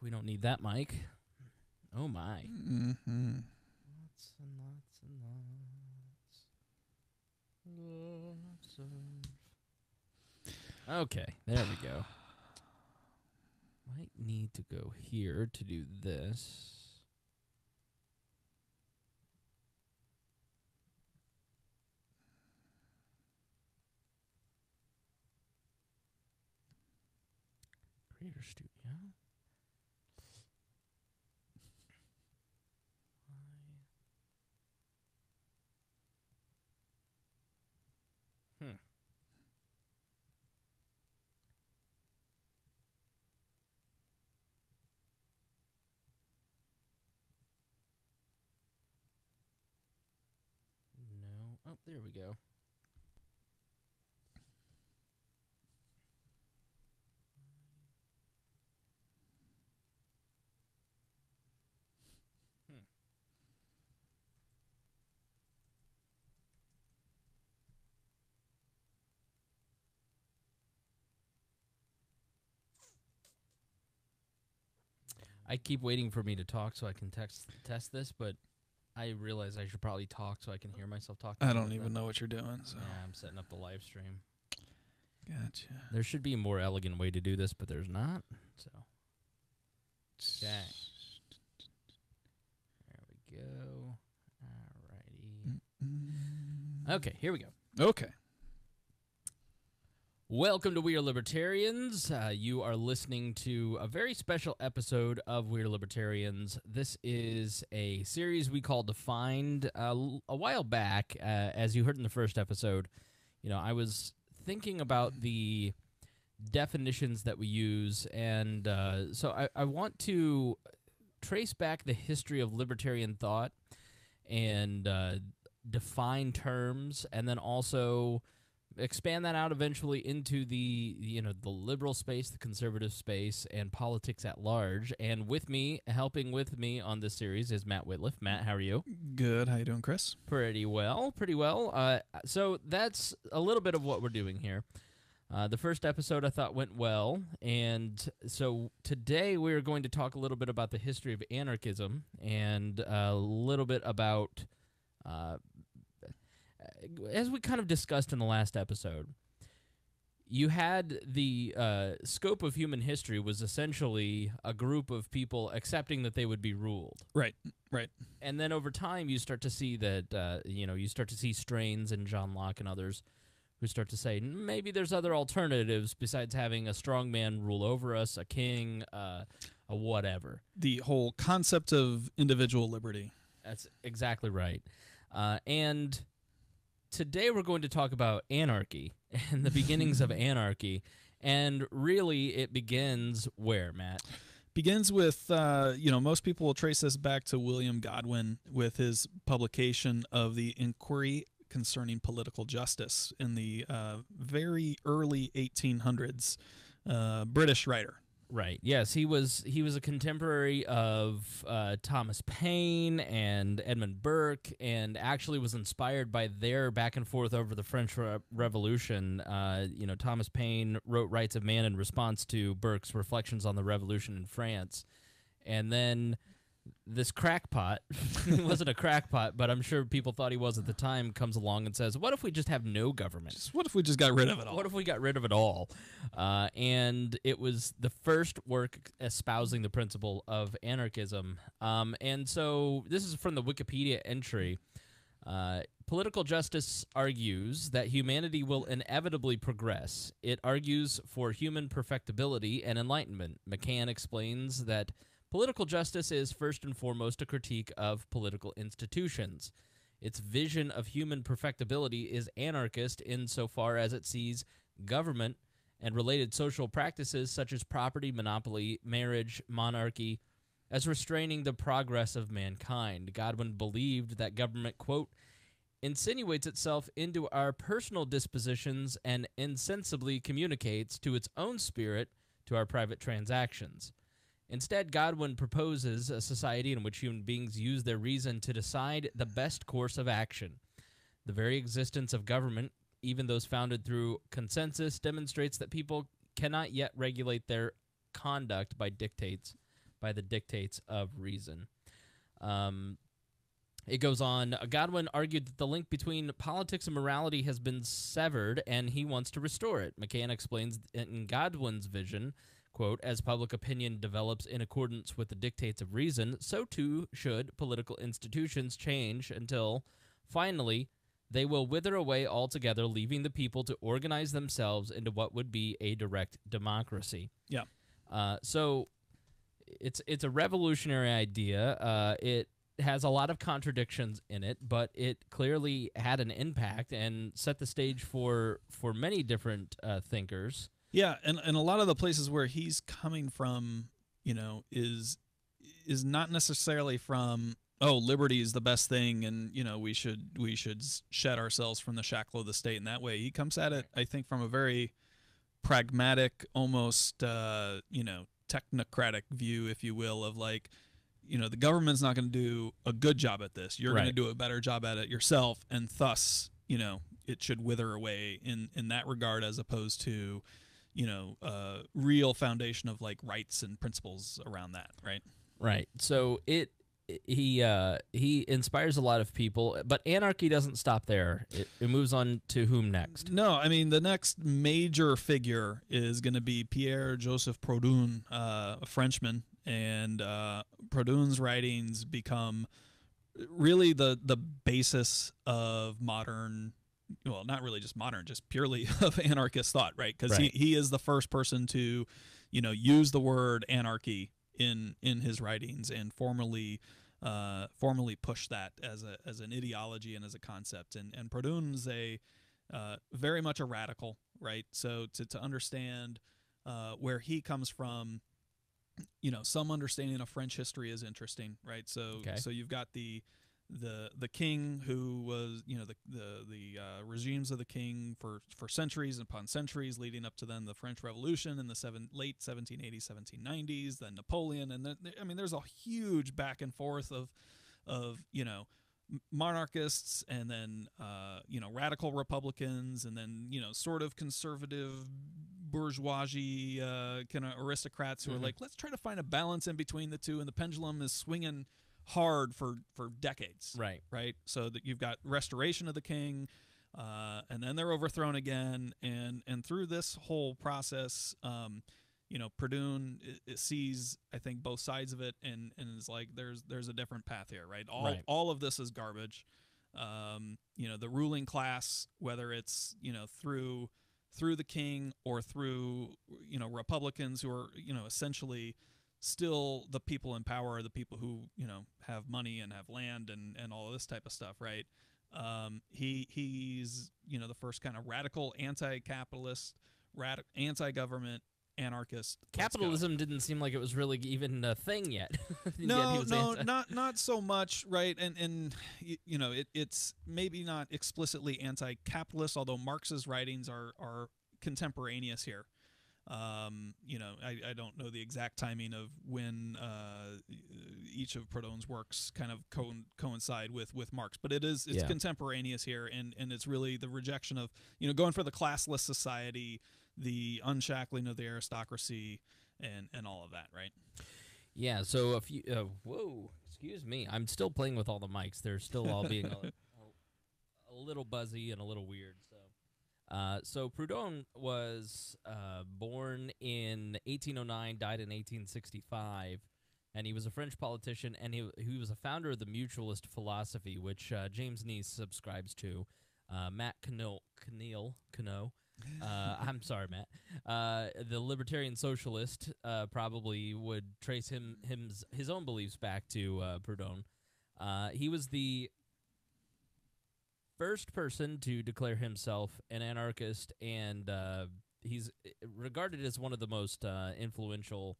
We don't need that mic. Oh, my. Mm-hmm. Lots and lots and lots. Lots of... Okay, there we go. Might need to go here to do this. Creator Studio. No. Oh, there we go. I keep waiting for me to talk so I can test this, but I realize I should probably talk so I can hear myself talking. I don't even know what you're doing. So. Yeah, I'm setting up the live stream. Gotcha. There should be a more elegant way to do this, but there's not. So, okay. There we go. Alrighty. Okay, here we go. Okay. Welcome to We Are Libertarians. You are listening to a very special episode of We Are Libertarians. This is a series we called Defined a while back. As you heard in the first episode, I was thinking about the definitions that we use, and so I want to trace back the history of libertarian thought and define terms, and then also expand that out eventually into the the liberal space, the conservative space, and politics at large. And helping with me on this series is Matt Wittleif. Matt, how are you? Good. How you doing, Chris? Pretty well. So that's a little bit of what we're doing here. The first episode I thought went well, and so today we're going to talk a little bit about the history of anarchism and a little bit about as we kind of discussed in the last episode, you had the scope of human history was essentially a group of people accepting that they would be ruled. Right. And then over time, you start to see that, you start to see strains in John Locke and others who start to say, maybe there's other alternatives besides having a strong man rule over us, a king, a whatever. The whole concept of individual liberty. That's exactly right. And today we're going to talk about anarchy and the beginnings of anarchy, and really it begins where, Matt? Begins with, most people will trace this back to William Godwin with his publication of the Inquiry Concerning Political Justice in the very early 1800s, British writer. Right. Yes, he was a contemporary of Thomas Paine and Edmund Burke, and actually was inspired by their back and forth over the French Revolution. Thomas Paine wrote Rights of Man in response to Burke's reflections on the Revolution in France, and then this crackpot, he wasn't a crackpot, but I'm sure people thought he was at the time, comes along and says, what if we just have no government? What if we just got rid of it all? What if we got rid of it all? And it was the first work espousing the principle of anarchism. And so this is from the Wikipedia entry. Political justice argues that humanity will inevitably progress. It argues for human perfectibility and enlightenment. McCann explains that political justice is first and foremost a critique of political institutions. Its vision of human perfectibility is anarchist insofar as it sees government and related social practices such as property, monopoly, marriage, monarchy, as restraining the progress of mankind. Godwin believed that government, quote, insinuates itself into our personal dispositions and insensibly communicates to its own spirit to our private transactions. Instead, Godwin proposes a society in which human beings use their reason to decide the best course of action. The very existence of government, even those founded through consensus, demonstrates that people cannot yet regulate their conduct by dictates by the dictates of reason. It goes on, Godwin argued that the link between politics and morality has been severed, and he wants to restore it. McCann explains in Godwin's vision, quote, as public opinion develops in accordance with the dictates of reason, so too should political institutions change until, finally, they will wither away altogether, leaving the people to organize themselves into what would be a direct democracy. Yeah. So it's a revolutionary idea. It has a lot of contradictions in it, but it clearly had an impact and set the stage for many different thinkers. Yeah, and a lot of the places where he's coming from, is not necessarily from, oh, liberty is the best thing, and we should shed ourselves from the shackle of the state in that way. He comes at it, I think, from a very pragmatic, almost technocratic view, if you will, of like, the government's not going to do a good job at this. You're going to do a better job at it yourself, and thus, it should wither away in that regard, as opposed to real foundation of like rights and principles around that, right? Right. So he inspires a lot of people, but anarchy doesn't stop there. It moves on to whom next? No, I mean the next major figure is going to be Pierre Joseph Proudhon, a Frenchman, and Proudhon's writings become really the basis of modern. Well, not really just modern, just purely of anarchist thought, right? Because he is the first person to, use the word anarchy in his writings and formally push that as an ideology and as a concept. And Proudhon's very much a radical, right? So to understand where he comes from, some understanding of French history is interesting, right? So so you've got the king who was the regimes of the king for centuries upon centuries leading up to then the French Revolution in the late 1780s 1790s, then Napoleon, and then there's a huge back and forth of monarchists and then radical republicans and then sort of conservative bourgeoisie kind of aristocrats who are like, let's try to find a balance in between the two, and the pendulum is swinging hard for decades, right? So that you've got restoration of the king, and then they're overthrown again, and through this whole process, Proudhon sees, I think, both sides of it, and is like, there's a different path here, right? All of this is garbage. The ruling class, whether it's through the king or through Republicans who are essentially still the people in power are the people who have money and have land and all of this type of stuff, right? He's the first kind of radical anti-capitalist, anti-government anarchist. Capitalism didn't seem like it was really even a thing yet. No, not so much, right? And it's maybe not explicitly anti-capitalist, although Marx's writings are contemporaneous here. I don't know the exact timing of when each of Proudhon's works kind of coincide with Marx, but it's contemporaneous here, and it's really the rejection of going for the classless society, the unshackling of the aristocracy, and all of that, right? Yeah. So a few. Whoa, excuse me. I'm still playing with all the mics. They're still all being a little buzzy and a little weird. So Proudhon was born in 1809, died in 1865, and he was a French politician, and he was a founder of the mutualist philosophy, which James Neese subscribes to. Matt Cano. I'm sorry, Matt. The libertarian socialist probably would trace his own beliefs back to Proudhon. He was the first person to declare himself an anarchist, and he's regarded as one of the most influential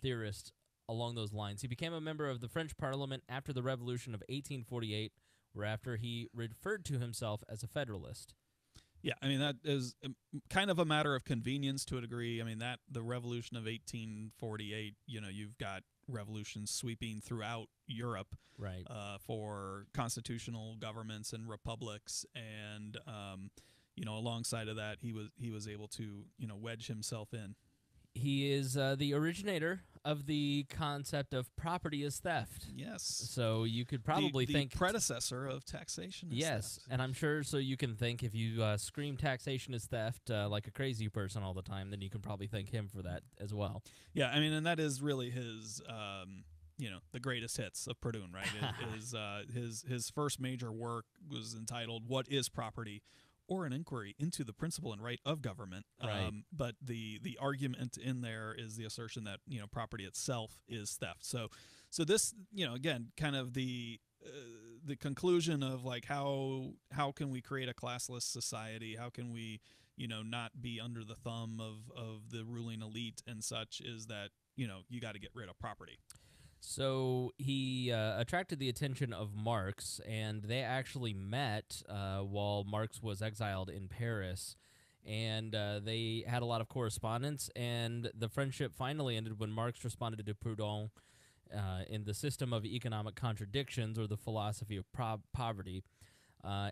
theorists along those lines. He became a member of the French Parliament after the Revolution of 1848, whereafter he referred to himself as a Federalist. Yeah, that is kind of a matter of convenience to a degree. That the Revolution of 1848, you've got revolutions sweeping throughout Europe, right? For constitutional governments and republics, and alongside of that, he was able to wedge himself in. He is the originator of the concept of property is theft. Yes. So you could probably the think predecessor of taxation is yes, theft. and I'm sure so you can think if you scream taxation is theft like a crazy person all the time, then you can probably thank him for that as well. Yeah, I mean, and that is really his, the greatest hits of Proudhon, right? His first major work was entitled "What is Property?" or an inquiry into the principle and right of government. Right. But the argument in there is the assertion that property itself is theft. So this again kind of the conclusion of like how can we create a classless society? How can we not be under the thumb of the ruling elite and such? Is that you got to get rid of property. So he attracted the attention of Marx, and they actually met while Marx was exiled in Paris, and they had a lot of correspondence, and the friendship finally ended when Marx responded to Proudhon in the system of economic contradictions, or the philosophy of poverty,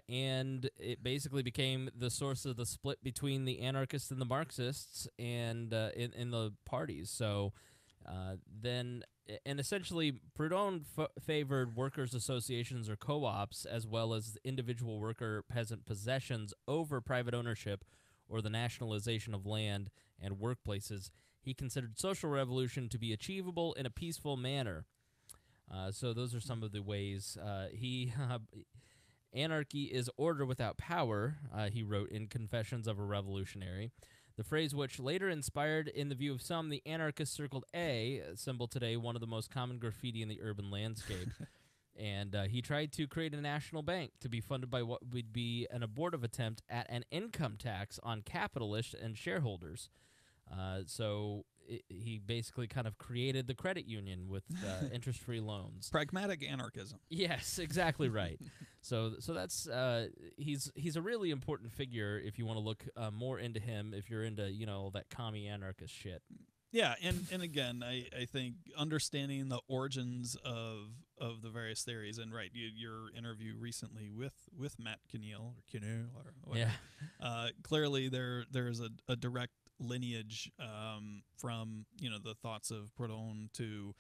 and it basically became the source of the split between the anarchists and the Marxists and in the parties. So and essentially, Proudhon favored workers' associations or co-ops, as well as individual worker-peasant possessions over private ownership or the nationalization of land and workplaces. He considered social revolution to be achievable in a peaceful manner. So those are some of the ways anarchy is order without power, he wrote in Confessions of a Revolutionary. The phrase which later inspired, in the view of some, the anarchist circled A, symbol today one of the most common graffiti in the urban landscape. And he tried to create a national bank to be funded by what would be an abortive attempt at an income tax on capitalists and shareholders. So he basically kind of created the credit union with interest-free loans. Pragmatic anarchism. Yes, exactly right. So that's he's a really important figure if you want to look more into him, if you're into that commie anarchist shit. Yeah, and again, I think understanding the origins of the various theories, and right, your interview recently with Matt Keneal or whatever. Yeah. Clearly there's a direct lineage from the thoughts of Proudhon to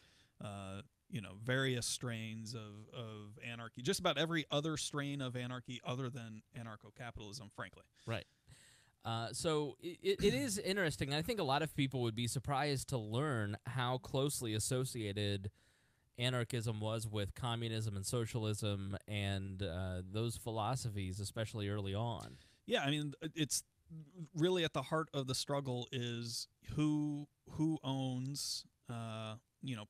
various strains of anarchy, just about every other strain of anarchy other than anarcho-capitalism, frankly. Right. So it is interesting. I think a lot of people would be surprised to learn how closely associated anarchism was with communism and socialism and those philosophies, especially early on. Yeah, I mean, it's really at the heart of the struggle is who owns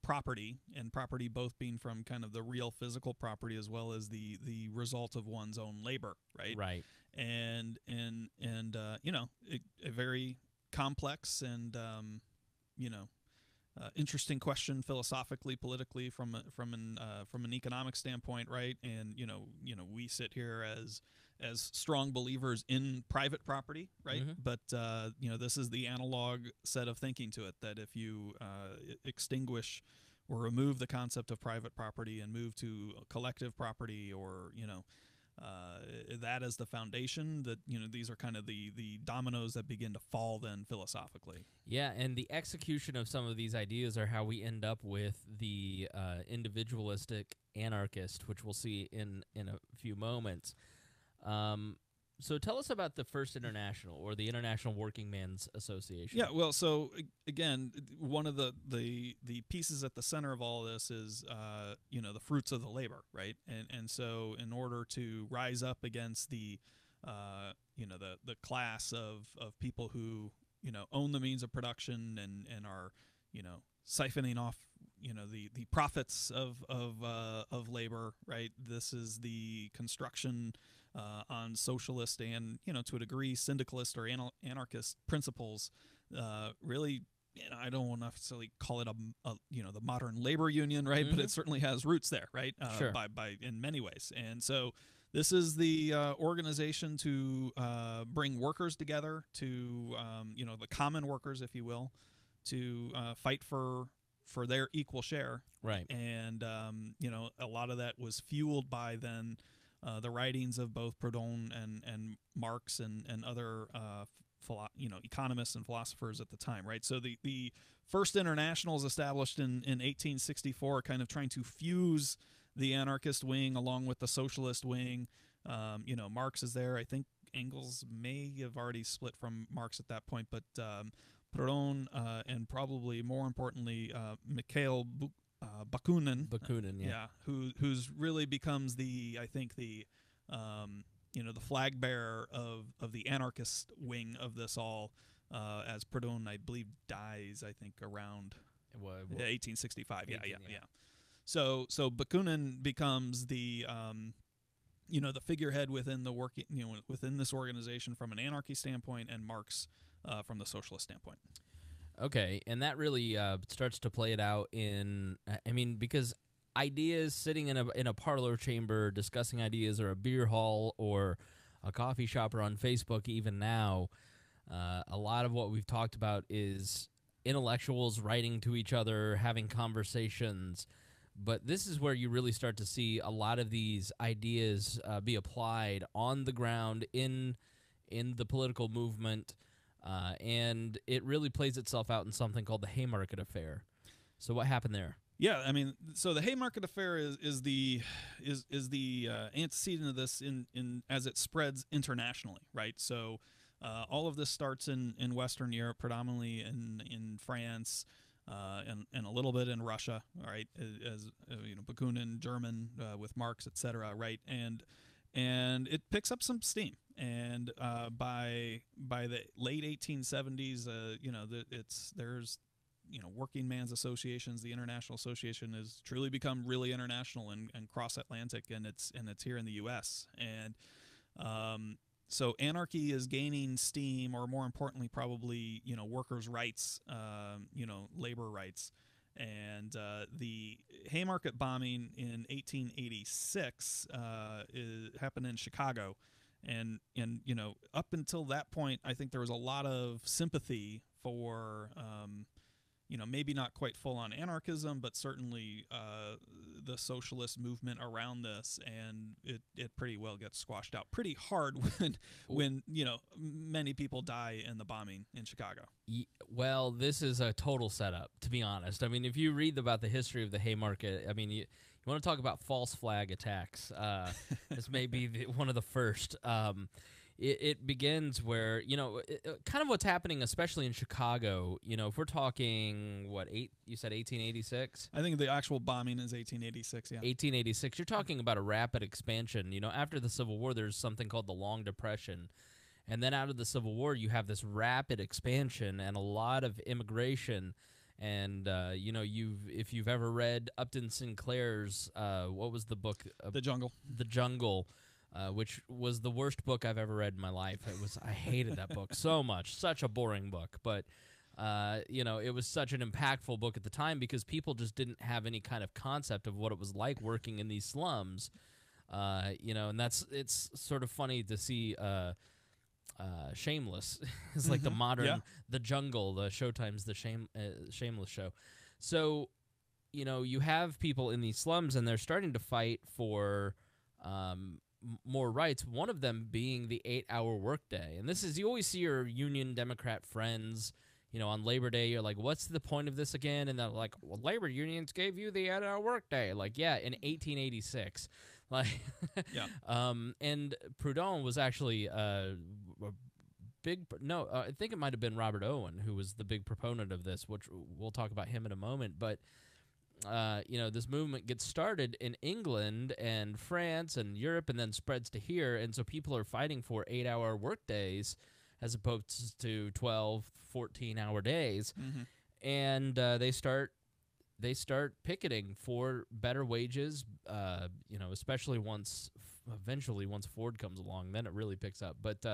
property, and property both being from kind of the real physical property as well as the result of one's own labor, right? Right. And a very complex and interesting question philosophically, politically, from an economic standpoint, right? And we sit here as strong believers in private property, right? Mm-hmm. But this is the analog set of thinking to it, that if you extinguish or remove the concept of private property and move to collective property, or that as the foundation, that these are kind of the dominoes that begin to fall then philosophically. Yeah, and the execution of some of these ideas are how we end up with the individualistic anarchist, which we'll see in a few moments. So tell us about the First International, or the International Working Men's Association. Yeah, well, so again, one of the pieces at the center of all this is the fruits of the labor, right? And so in order to rise up against the class of people who own the means of production and are siphoning off the profits of labor, right? This is the construction on socialist and to a degree syndicalist or anarchist principles. Really, I don't want to necessarily call it the modern labor union, right? Mm-hmm. But it certainly has roots there, right? Sure. By in many ways. And so this is the organization to bring workers together, to the common workers, if you will, to fight for their equal share. Right. And a lot of that was fueled by then the writings of both Proudhon and Marx and other economists and philosophers at the time, right? So the first international is established in 1864, kind of trying to fuse the anarchist wing along with the socialist wing. Marx is there. I think Engels may have already split from Marx at that point, but Proudhon and probably more importantly Mikhail Bakunin. Yeah. Who's really becomes the flag bearer of the anarchist wing of this all, as Proudhon, I believe, dies, I think, around 1865. Yeah. So Bakunin becomes the the figurehead within the working, within this organization from an anarchy standpoint, and Marx from the socialist standpoint. Okay, and that really starts to play it out because ideas sitting in a parlor chamber discussing ideas, or a beer hall, or a coffee shop, or on Facebook even now, a lot of what we've talked about is intellectuals writing to each other, having conversations. But this is where you really start to see a lot of these ideas be applied on the ground in the political movement, and it really plays itself out in something called the Haymarket Affair. So what happened there? Yeah, I mean, so the Haymarket Affair is the antecedent of this in as it spreads internationally, right? So all of this starts in Western Europe, predominantly in France. And a little bit in Russia, right? As Bakunin, German, with Marx, etc., right? And it picks up some steam. And by the late 1870s, there's working man's associations. The International Association has truly become really international and cross Atlantic, and it's here in the U.S. And so anarchy is gaining steam, or more importantly, probably workers' rights, labor rights, and the Haymarket bombing in 1886 happened in Chicago, and up until that point, I think there was a lot of sympathy for maybe not quite full-on anarchism, but certainly the socialist movement around this, and it pretty well gets squashed out pretty hard when many people die in the bombing in Chicago. Well, this is a total setup, to be honest. I mean, if you read about the history of the Haymarket, I mean, you want to talk about false flag attacks. This may be one of the first. It begins where, kind of what's happening, especially in Chicago, if we're talking, you said 1886? I think the actual bombing is 1886, yeah. 1886. You're talking about a rapid expansion. After the Civil War, there's something called the Long Depression. And then out of the Civil War, you have this rapid expansion and a lot of immigration. And, if you've ever read Upton Sinclair's, what was the book? The Jungle. The Jungle. Which was the worst book I've ever read in my life. I hated that book so much. Such a boring book. But, it was such an impactful book at the time because people just didn't have any kind of concept of what it was like working in these slums. And it's sort of funny to see Shameless. It's like the modern, The Jungle, the Showtime's the Shameless show. So, you have people in these slums and they're starting to fight for more rights, one of them being the 8-hour workday. And this is, you always see your Union Democrat friends, on Labor Day, you're like, what's the point of this again? And they're like, well, labor unions gave you the 8-hour workday. Like, yeah, in 1886. Like, yeah. And Proudhon was actually I think it might have been Robert Owen who was the big proponent of this, which we'll talk about him in a moment. But this movement gets started in England and France and Europe and then spreads to here. And so people are fighting for 8-hour workdays as opposed to 12, 14-hour days. Mm-hmm. And they start picketing for better wages, especially eventually once Ford comes along, then it really picks up. But,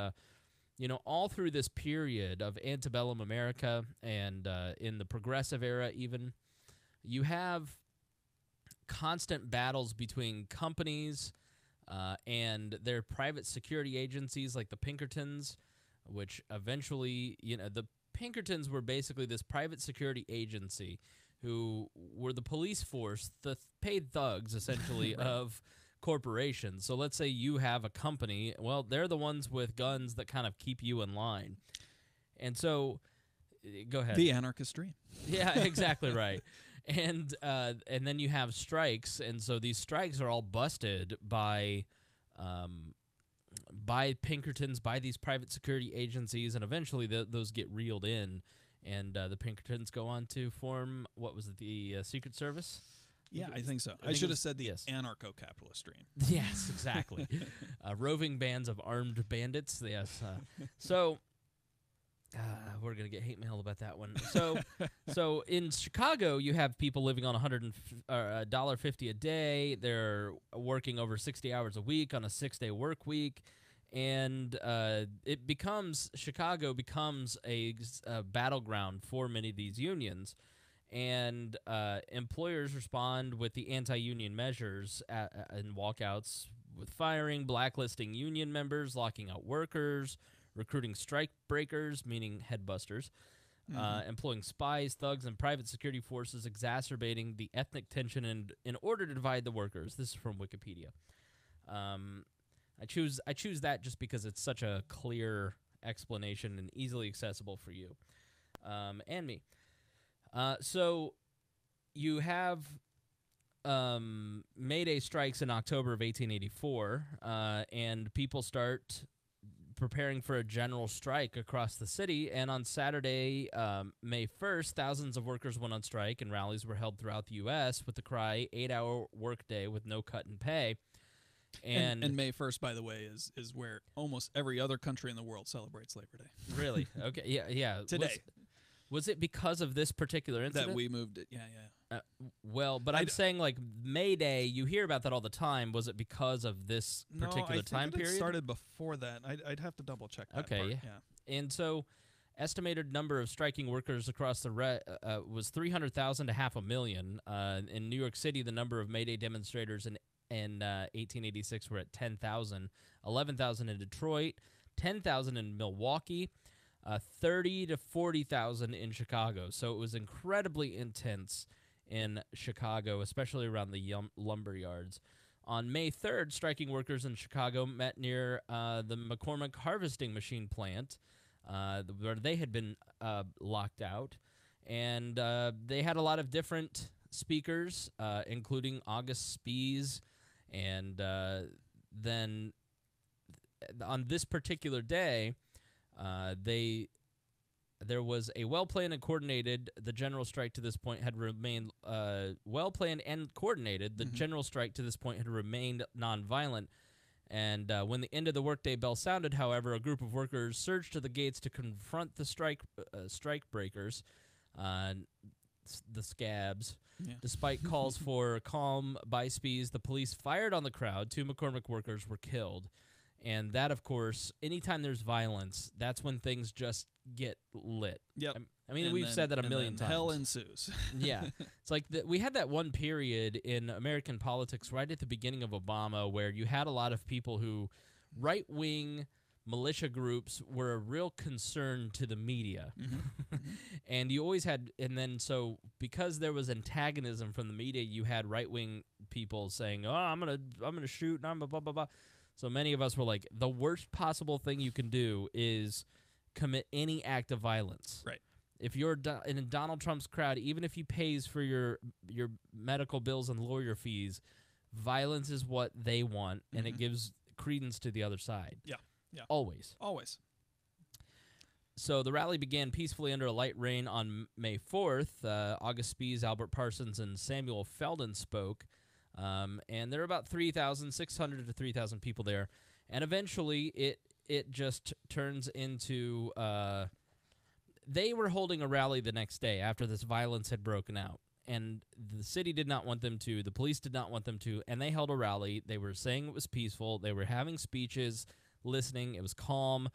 all through this period of antebellum America and in the progressive era even, you have constant battles between companies and their private security agencies like the Pinkertons, which eventually, the Pinkertons were basically this private security agency who were the police force, the paid thugs, essentially, right. of corporations. So let's say you have a company. Well, they're the ones with guns that kind of keep you in line. And so, go ahead. The anarchist dream. Yeah, exactly right. And then you have strikes, and so these strikes are all busted by Pinkertons, by these private security agencies, and eventually those get reeled in, and the Pinkertons go on to form, what was it, the Secret Service? Yeah, I think so. I think should it have was- said the yes. anarcho-capitalist dream. Yes, exactly. Roving bands of armed bandits. Yes. So we're gonna get hate mail about that one. So in Chicago, you have people living on $150 a day. They're working over 60 hours a week on a 6-day work week, and Chicago becomes a battleground for many of these unions. And employers respond with the anti-union measures and walkouts with firing, blacklisting union members, locking out workers, recruiting strike breakers, meaning headbusters, employing spies, thugs, and private security forces, exacerbating the ethnic tension in order to divide the workers. This is from Wikipedia. I choose that just because it's such a clear explanation and easily accessible for you and me. So you have May Day strikes in October of 1884, and people start preparing for a general strike across the city. And on Saturday, May 1st, thousands of workers went on strike, and rallies were held throughout the U.S. with the cry, 8-hour workday with no cut in pay. And May 1st, by the way, is where almost every other country in the world celebrates Labor Day. Really? Okay. Yeah. Today. Was it because of this particular incident? That we moved it. Yeah. Well, but I'm saying, like, May Day, you hear about that all the time. Was it because of this particular time period? It started before that. I'd have to double check that Okay, part. yeah. And so, estimated number of striking workers across the was 300,000 to 500,000. In New York City, the number of May Day demonstrators in 1886 were at 10,000, 11,000 in Detroit, 10,000 in Milwaukee, 30 to 40,000 in Chicago. So it was incredibly intense in Chicago, especially around the lumber yards. On May 3rd, striking workers in Chicago met near the McCormick harvesting machine plant, where they had been locked out. And they had a lot of different speakers, including August Spies. And then on this particular day, there was a well-planned and coordinated. The general strike to this point had remained well-planned and coordinated. The general strike to this point had remained nonviolent. And when the end of the workday bell sounded, however, a group of workers surged to the gates to confront the strike breakers, the scabs. Yeah. Despite calls for calm by Spies, the police fired on the crowd. 2 McCormick workers were killed. And that, of course, anytime there's violence, that's when things just get lit. Yep. I mean, we've said that a million times. Hell ensues. Yeah. It's like we had that one period in American politics right at the beginning of Obama where you had a lot of people who, right-wing militia groups, were a real concern to the media. And you always had, and then so because there was antagonism from the media, you had right-wing people saying, oh, I'm gonna shoot, and I'm blah, blah, blah. So many of us were like, the worst possible thing you can do is commit any act of violence. Right. If you're in Donald Trump's crowd, even if he pays for your medical bills and lawyer fees, violence is what they want, and it gives credence to the other side. Yeah. Always. So the rally began peacefully under a light rain on May 4th. August Spies, Albert Parsons, and Samuel Felden spoke. And there were about 3,600 to 3,000 people there. And eventually it just turns into they were holding a rally the next day after this violence had broken out. And the city did not want them to. The police did not want them to. And they held a rally. They were saying it was peaceful. They were having speeches, listening. It was calm.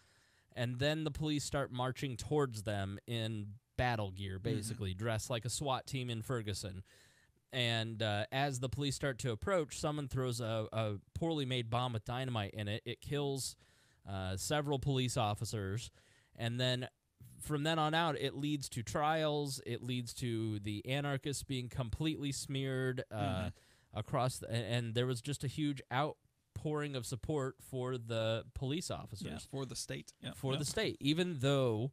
And then the police start marching towards them in battle gear, basically, dressed like a SWAT team in Ferguson. And as the police start to approach, someone throws a poorly made bomb with dynamite in it. It kills several police officers. And then from then on out, it leads to trials. It leads to the anarchists being completely smeared across. And there was just a huge outpouring of support for the police officers. Yeah, for the state. Yeah. For the state. Even though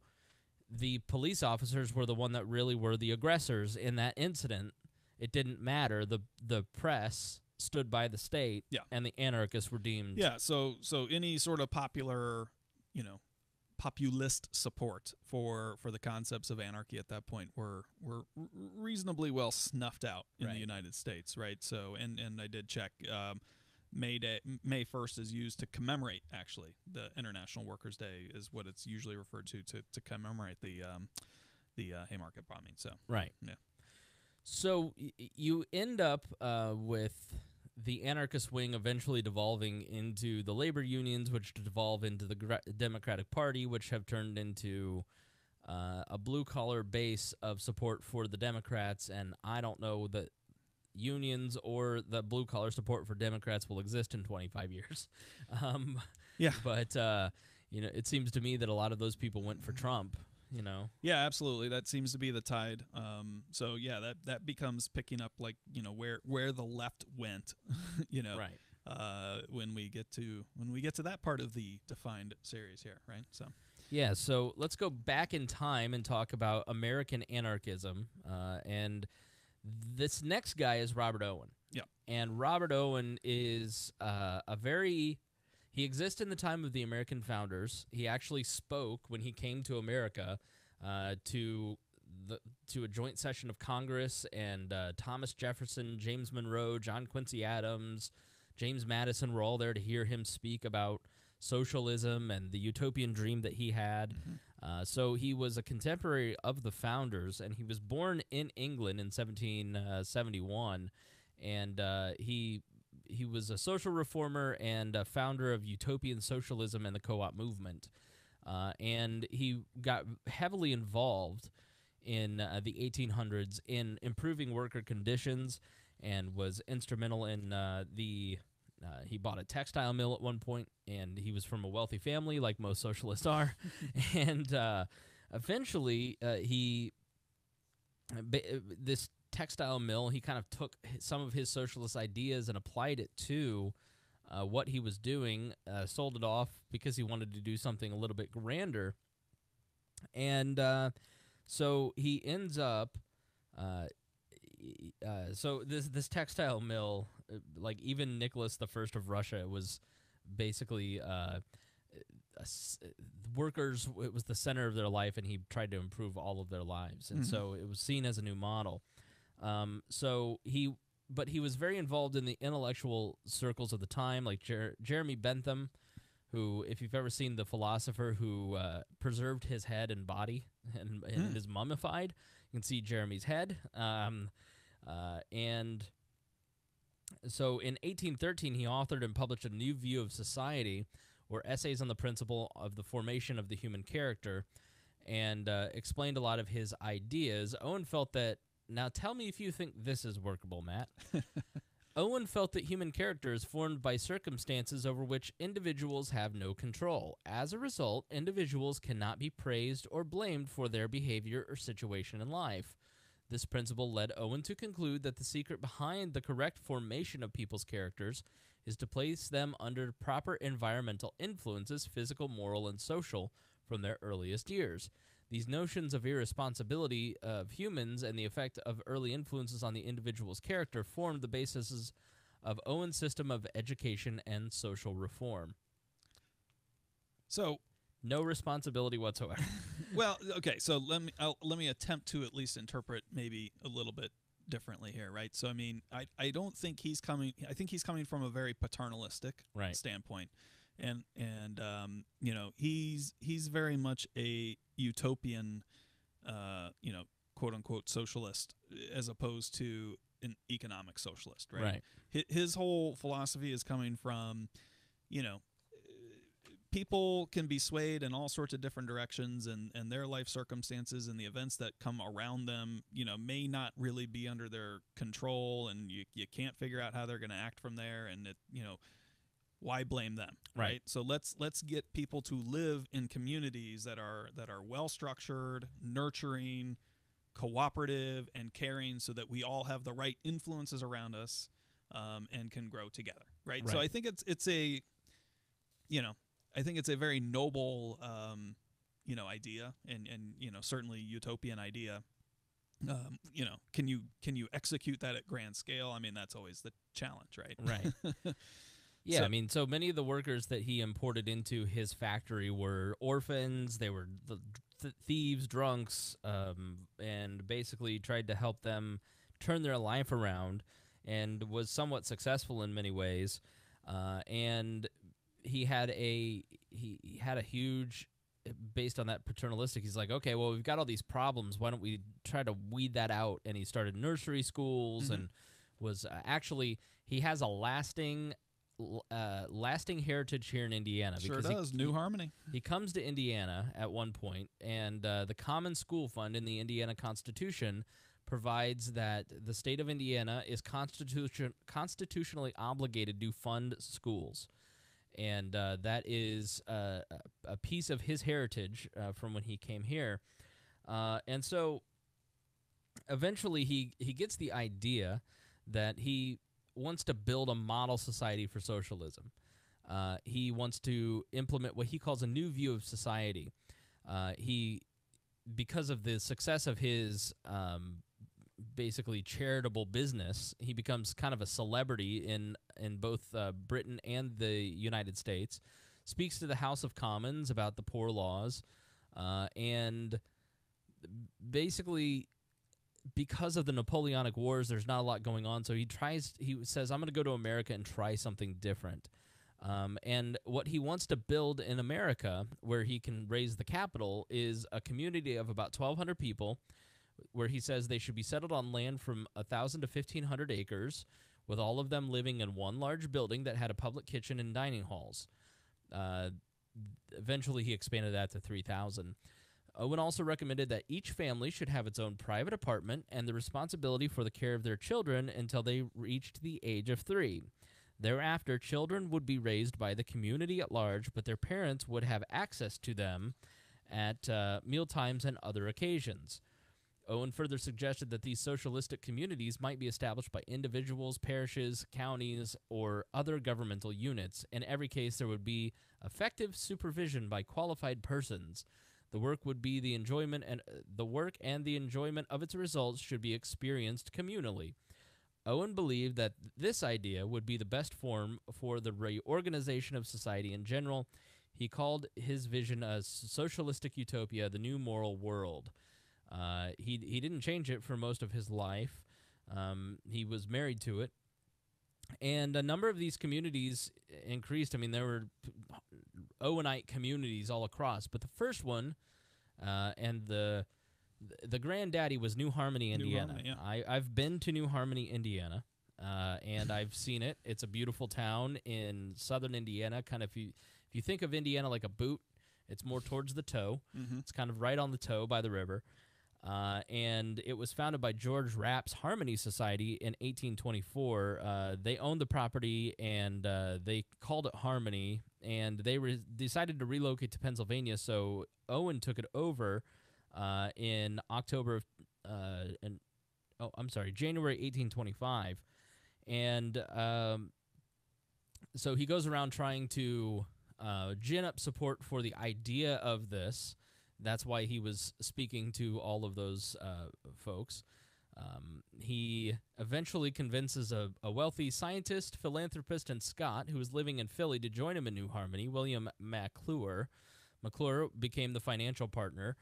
the police officers were the one that really were the aggressors in that incident. It didn't matter. The press stood by the state, Yeah. and the anarchists were deemed. Yeah, so any sort of popular, populist support for the concepts of anarchy at that point were reasonably well snuffed out in the United States, right? So and I did check. May 1st is used to commemorate, actually, the International Workers' Day is what it's usually referred to commemorate the Haymarket bombing. So Right. yeah. So you end up with the anarchist wing eventually devolving into the labor unions, which devolve into the Democratic Party, which have turned into a blue-collar base of support for the Democrats. And I don't know that unions or the blue-collar support for Democrats will exist in 25 years. Yeah. But, it seems to me that a lot of those people went for Trump. Yeah, absolutely. That seems to be the tide. So yeah, that becomes picking up, like, where the left went, Right. when we get to that part of the defined series here, right? So Yeah, so let's go back in time and talk about American anarchism. And this next guy is Robert Owen. yeah. And Robert Owen is he exists in the time of the American founders. He actually spoke when he came to America to a joint session of Congress, and Thomas Jefferson, James Monroe, John Quincy Adams, James Madison were all there to hear him speak about socialism and the utopian dream that he had. So he was a contemporary of the founders, and he was born in England in 1771, and he was a social reformer and a founder of utopian socialism and the co-op movement. And he got heavily involved in the 1800s in improving worker conditions and was instrumental in he bought a textile mill at one point, and he was from a wealthy family, like most socialists are. And eventually, this textile mill, he kind of took some of his socialist ideas and applied it to what he was doing, sold it off because he wanted to do something a little bit grander. And so he ends up... so this textile mill, like even Nicholas I of Russia, was basically workers. It was the center of their life, and he tried to improve all of their lives, and so it was seen as a new model. But he was very involved in the intellectual circles of the time, like Jeremy Bentham, who, if you've ever seen The Philosopher, who preserved his head and body and is mummified, you can see Jeremy's head. And so in 1813, he authored and published a new view of society, or essays on the principle of the formation of the human character, and explained a lot of his ideas. Owen felt that, now tell me if you think this is workable, Matt. Owen felt that human character is formed by circumstances over which individuals have no control. As a result, individuals cannot be praised or blamed for their behavior or situation in life. This principle led Owen to conclude that the secret behind the correct formation of people's characters is to place them under proper environmental influences, physical, moral, and social, from their earliest years. These notions of irresponsibility of humans and the effect of early influences on the individual's character formed the basis of Owen's system of education and social reform. So, no responsibility whatsoever. Well, okay. So let me attempt to at least interpret maybe a little bit differently here, right? So I mean, I don't think he's coming. I think he's coming from a very paternalistic standpoint, and he's very much a utopian, quote unquote socialist, as opposed to an economic socialist, right? His whole philosophy is coming from, people can be swayed in all sorts of different directions, and their life circumstances and the events that come around them, may not really be under their control, and you can't figure out how they're going to act from there, and why blame them, right? So let's get people to live in communities that are well structured, nurturing, cooperative, and caring, so that we all have the right influences around us, and can grow together, right? So I think it's a I think it's a very noble, idea and certainly utopian idea. Can you execute that at grand scale? I mean, that's always the challenge, right? Right. Yeah, so many of the workers that he imported into his factory were orphans. They were thieves, drunks, and basically tried to help them turn their life around, and was somewhat successful in many ways. And he had a huge, based on that paternalistic, he's like, okay, well, we've got all these problems. Why don't we try to weed that out? And he started nursery schools, and was actually, he has a lasting heritage here in Indiana. Sure does. New Harmony. He comes to Indiana at one point, and the Common School Fund in the Indiana Constitution provides that the state of Indiana is constitutionally obligated to fund schools. And that is a piece of his heritage from when he came here. And so eventually he gets the idea that he wants to build a model society for socialism. He wants to implement what he calls a new view of society. Because of the success of his basically charitable business, he becomes kind of a celebrity in both Britain and the United States, speaks to the House of Commons about the poor laws, and basically, because of the Napoleonic Wars, there's not a lot going on, so he says, I'm going to go to America and try something different. And what he wants to build in America, where he can raise the capital, is a community of about 1,200 people, where he says they should be settled on land from 1,000 to 1,500 acres, with all of them living in one large building that had a public kitchen and dining halls. Eventually, he expanded that to 3,000. Owen also recommended that each family should have its own private apartment and the responsibility for the care of their children until they reached the age of 3. Thereafter, children would be raised by the community at large, but their parents would have access to them at mealtimes and other occasions. Owen further suggested that these socialistic communities might be established by individuals, parishes, counties, or other governmental units. In every case, there would be effective supervision by qualified persons. The work and the enjoyment of its results should be experienced communally. Owen believed that this idea would be the best form for the reorganization of society in general. He called his vision a socialistic utopia, the new moral world. He didn't change it for most of his life. He was married to it. And a number of these communities increased. I mean, there were Owenite communities all across. But the first one, and the granddaddy, was New Harmony, Indiana. New Harmony, yeah. I've been to New Harmony, Indiana, and I've seen it. It's a beautiful town in southern Indiana. Kind of, if you think of Indiana like a boot, it's more towards the toe. It's kind of right on the toe by the river. And it was founded by George Rapp's Harmony Society in 1824. They owned the property, and they called it Harmony, and they decided to relocate to Pennsylvania, so Owen took it over in January 1825. And so he goes around trying to gin up support for the idea of this. That's why he was speaking to all of those folks. He eventually convinces a wealthy scientist, philanthropist, and Scot who was living in Philly to join him in New Harmony, William McClure. McClure became the financial partner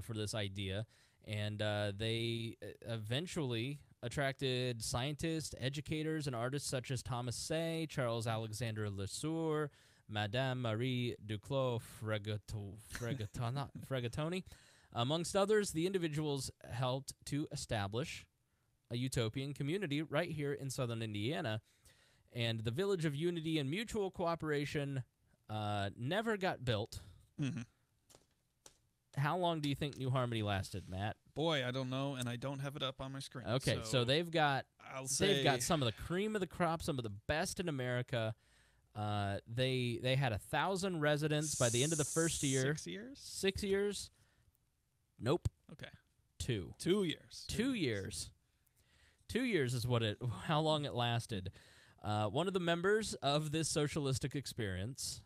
for this idea, and they eventually attracted scientists, educators, and artists such as Thomas Say, Charles Alexander Lesueur, Madame Marie Duclos Fregatoni. Amongst others, the individuals helped to establish a utopian community right here in southern Indiana, and the Village of Unity and Mutual Cooperation never got built. How long do you think New Harmony lasted, Matt? Boy, I don't know, and I don't have it up on my screen. Okay, so they've got some of the cream of the crop, some of the best in America. They had 1,000 residents by the end of the first year. 6 years? 6 years? Nope. Okay. 2. 2 years. 2 years. 2 years is how long it lasted. One of the members of this socialistic experience,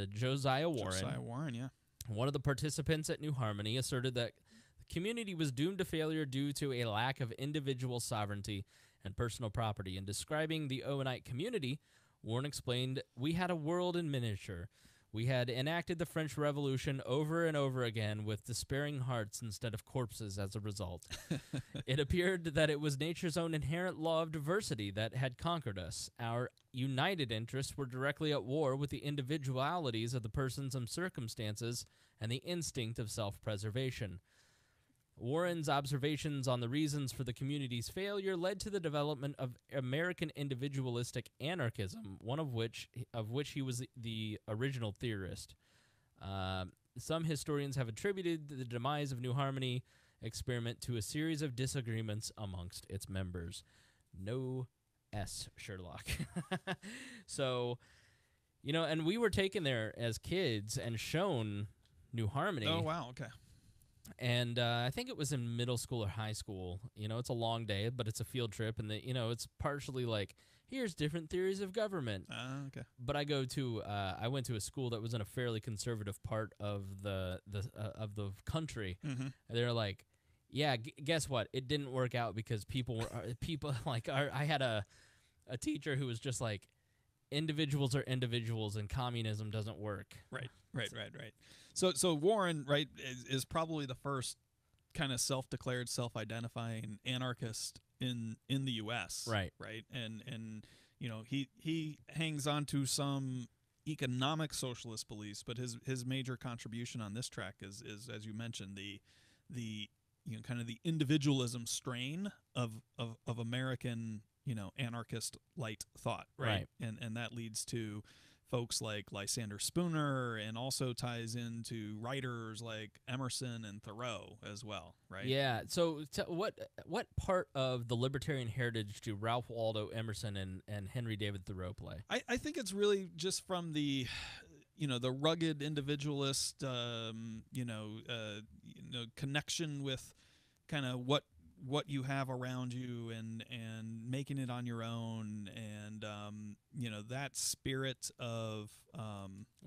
Josiah Warren. Josiah Warren, yeah. One of the participants at New Harmony asserted that the community was doomed to failure due to a lack of individual sovereignty and personal property. In describing the Owenite community, Warren explained, "We had a world in miniature. We had enacted the French Revolution over and over again with despairing hearts instead of corpses as a result. It appeared that it was nature's own inherent law of diversity that had conquered us. Our united interests were directly at war with the individualities of the persons and circumstances and the instinct of self-preservation." Warren's observations on the reasons for the community's failure led to the development of American individualistic anarchism, one of which he was the original theorist. Some historians have attributed the demise of New Harmony experiment to a series of disagreements amongst its members. No S, Sherlock. So, and we were taken there as kids and shown New Harmony. Oh, wow, okay. And I think it was in middle school or high school. It's a long day, but it's a field trip, and it's partially like, here's different theories of government. Okay. But I went to a school that was in a fairly conservative part of the country. Mm-hmm. They're like, yeah, guess what? It didn't work out because people like I had a teacher who was just like, individuals are individuals and communism doesn't work. Right. So Warren, right, is probably the first kind of self-declared, self-identifying anarchist in the U.S. Right. And he hangs on to some economic socialist beliefs, but his major contribution on this track is as you mentioned, the kind of the individualism strain of American anarchist light thought, right? And that leads to folks like Lysander Spooner, and also ties into writers like Emerson and Thoreau as well, right? Yeah. So what part of the libertarian heritage do Ralph Waldo Emerson and Henry David Thoreau play? I think it's really just from the the rugged individualist connection with kind of what you have around you and making it on your own, and that spirit of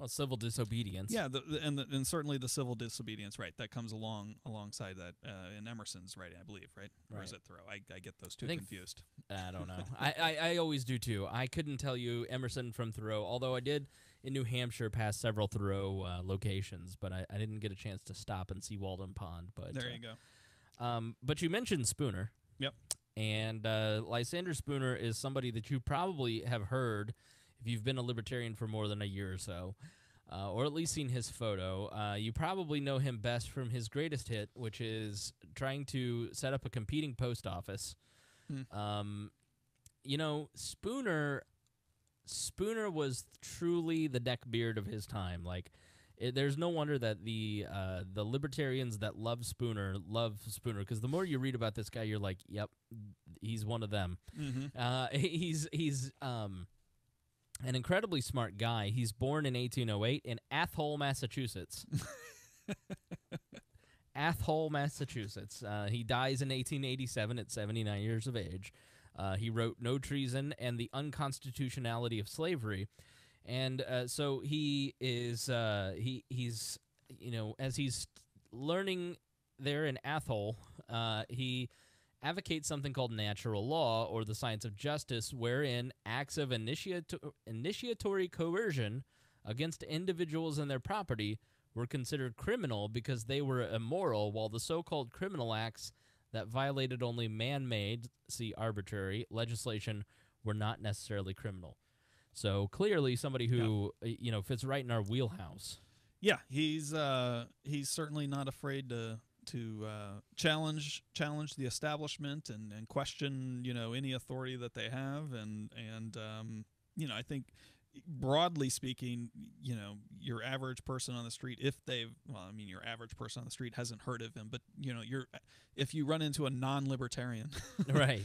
civil disobedience. Yeah, and certainly the civil disobedience, right? That comes alongside that in Emerson's writing, I believe, right? Or is it Thoreau? I get those two confused. I don't know. I always do too. I couldn't tell you Emerson from Thoreau, although I did in New Hampshire pass several Thoreau locations, but I didn't get a chance to stop and see Walden Pond. But there you go. But you mentioned Spooner. Yep. And Lysander Spooner is somebody that you probably have heard if you've been a libertarian for more than a year or so, or at least seen his photo. You probably know him best from his greatest hit, which is trying to set up a competing post office. Spooner was truly the neckbeard of his time. Like, there's no wonder that the libertarians that love Spooner, because the more you read about this guy, you're like, yep, he's one of them. Mm-hmm. He's an incredibly smart guy. He's born in 1808 in Athol, Massachusetts. Athol, Massachusetts. He dies in 1887 at 79 years of age. He wrote No Treason and the Unconstitutionality of Slavery. And so he is he's as he's learning there in Athol, he advocates something called natural law, or the science of justice, wherein acts of initiatory coercion against individuals and their property were considered criminal because they were immoral, while the so-called criminal acts that violated only man-made, see arbitrary, legislation were not necessarily criminal. So clearly somebody who fits right in our wheelhouse. Yeah, he's certainly not afraid to challenge the establishment and question any authority that they have, and I think broadly speaking, your average person on the street, your average person on the street hasn't heard of him, but if you run into a non-libertarian, right,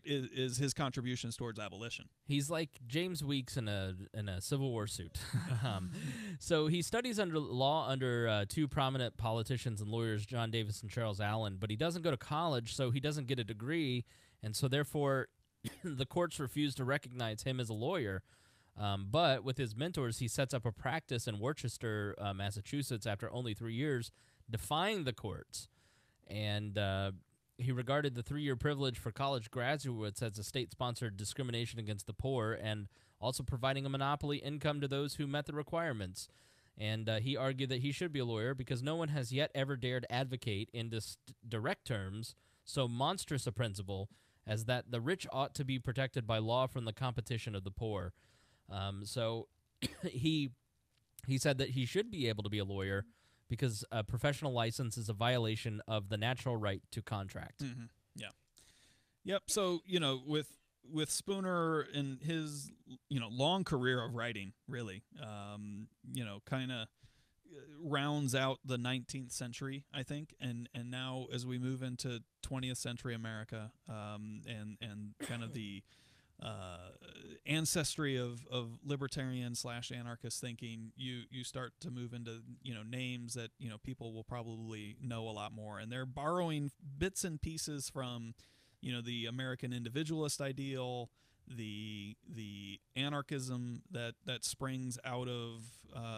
is his contributions towards abolition. He's like James Weeks in a Civil War suit. So he studies law under two prominent politicians and lawyers, John Davis and Charles Allen, but he doesn't go to college, so he doesn't get a degree, and so therefore the courts refuse to recognize him as a lawyer. But with his mentors, he sets up a practice in Worcester, Massachusetts, after only 3 years, defying the courts. And he regarded the 3-year privilege for college graduates as a state-sponsored discrimination against the poor, and also providing a monopoly income to those who met the requirements. And he argued that he should be a lawyer because no one has yet ever dared advocate in direct terms so monstrous a principle as that the rich ought to be protected by law from the competition of the poor. So he said that he should be able to be a lawyer because a professional license is a violation of the natural right to contract. Mm-hmm. Yeah. Yep. So, with Spooner and his, long career of writing, really, kind of rounds out the 19th century, I think. And now as we move into 20th century America, and kind of the ancestry of libertarian / anarchist thinking, you start to move into names that people will probably know a lot more, and they're borrowing bits and pieces from the American individualist ideal, the anarchism that springs out of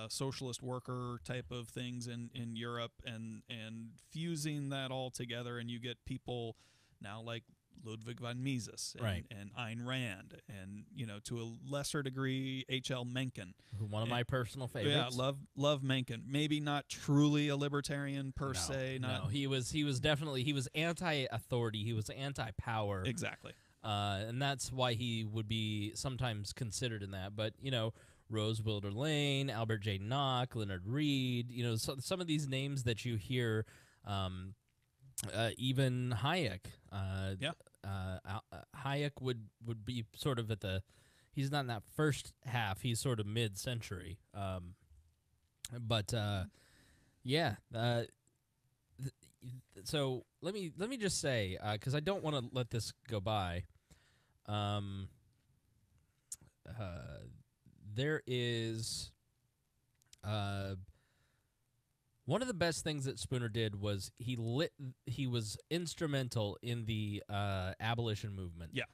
socialist worker type of things in Europe, and fusing that all together, and you get people now like Ludwig von Mises and Ayn Rand, and to a lesser degree H.L. Mencken, one of my personal favorites. Yeah, love Mencken. Maybe not truly a libertarian per se. No, he was definitely anti-authority. He was anti-power. Exactly. And that's why he would be sometimes considered in that. But Rose Wilder Lane, Albert J. Nock, Leonard Reed. Some of these names that you hear. Even Hayek. Hayek would be sort of he's not in that first half. He's sort of mid-century. So let me just say, because I don't want to let this go by. There is one of the best things that Spooner did was he was instrumental in the abolition movement. Yeah.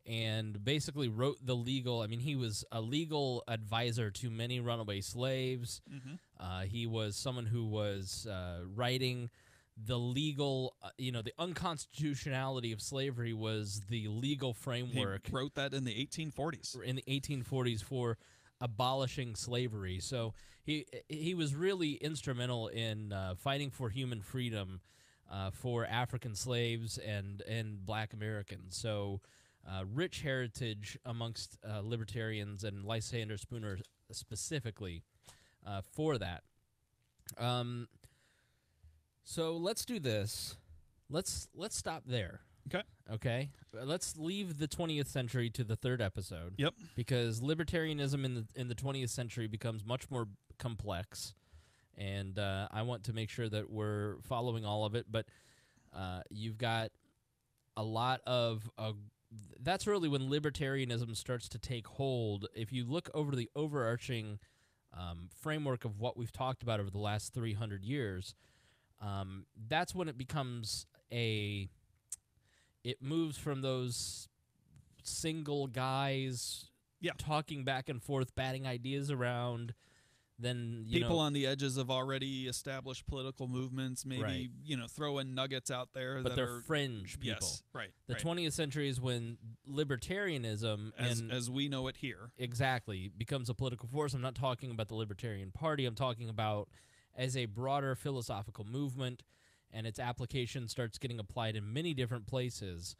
And basically wrote the legal. I mean, he was a legal advisor to many runaway slaves. Mm-hmm. He was someone who was writing the legal, the unconstitutionality of slavery was the legal framework. He wrote that in the 1840s. In the 1840s for abolishing slavery. So he was really instrumental in fighting for human freedom for African slaves and Black Americans. So rich heritage amongst libertarians, and Lysander Spooner specifically for that. So let's do this. Let's stop there. Okay. Let's leave the 20th century to the third episode. Yep. Because libertarianism in the 20th century becomes much more complex, and I want to make sure that we're following all of it. But you've got a lot of that's really when libertarianism starts to take hold. If you look over the overarching framework of what we've talked about over the last 300 years, that's when it becomes it moves from those single guys talking back and forth, batting ideas around, then people on the edges of already established political movements, maybe throw in nuggets out there, but they're fringe people. Yes, right. The 20th century is when libertarianism, as we know it here, exactly, becomes a political force. I'm not talking about the Libertarian Party. I'm talking about as a broader philosophical movement, and its application starts getting applied in many different places,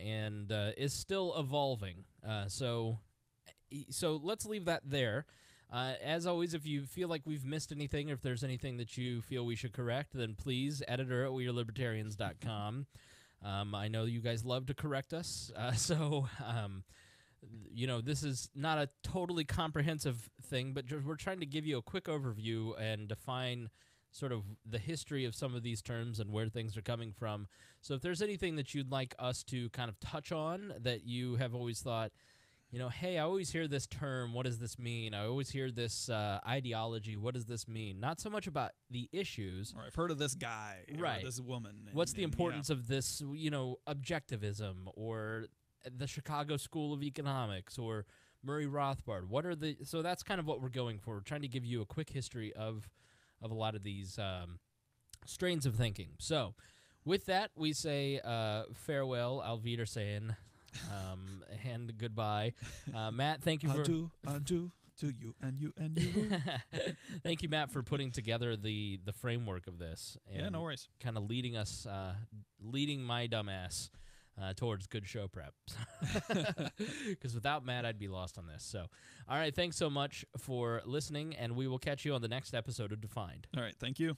and is still evolving. So let's leave that there. As always, if you feel like we've missed anything, or if there's anything that you feel we should correct, then please, editor@wearelibertarians.com. I know you guys love to correct us, this is not a totally comprehensive thing, but we're trying to give you a quick overview and define sort of the history of some of these terms and where things are coming from. So if there's anything that you'd like us to kind of touch on that you have always thought, hey, I always hear this term, what does this mean? I always hear this ideology, what does this mean? Not so much about the issues. Or I've heard of this guy, or this woman. What's the importance of this, objectivism, or the Chicago School of Economics, or Murray Rothbard. So that's kind of what we're going for. We're trying to give you a quick history of a lot of these strains of thinking. So with that, we say farewell, Auf Wiedersehen, and goodbye. Matt, thank you for... Adieu to you and you and you. Thank you, Matt, for putting together the framework of this. And yeah, no worries. Kind of leading my dumbass towards good show prep. Because without Matt, I'd be lost on this. So, all right, thanks so much for listening, and we will catch you on the next episode of Defined. All right, thank you.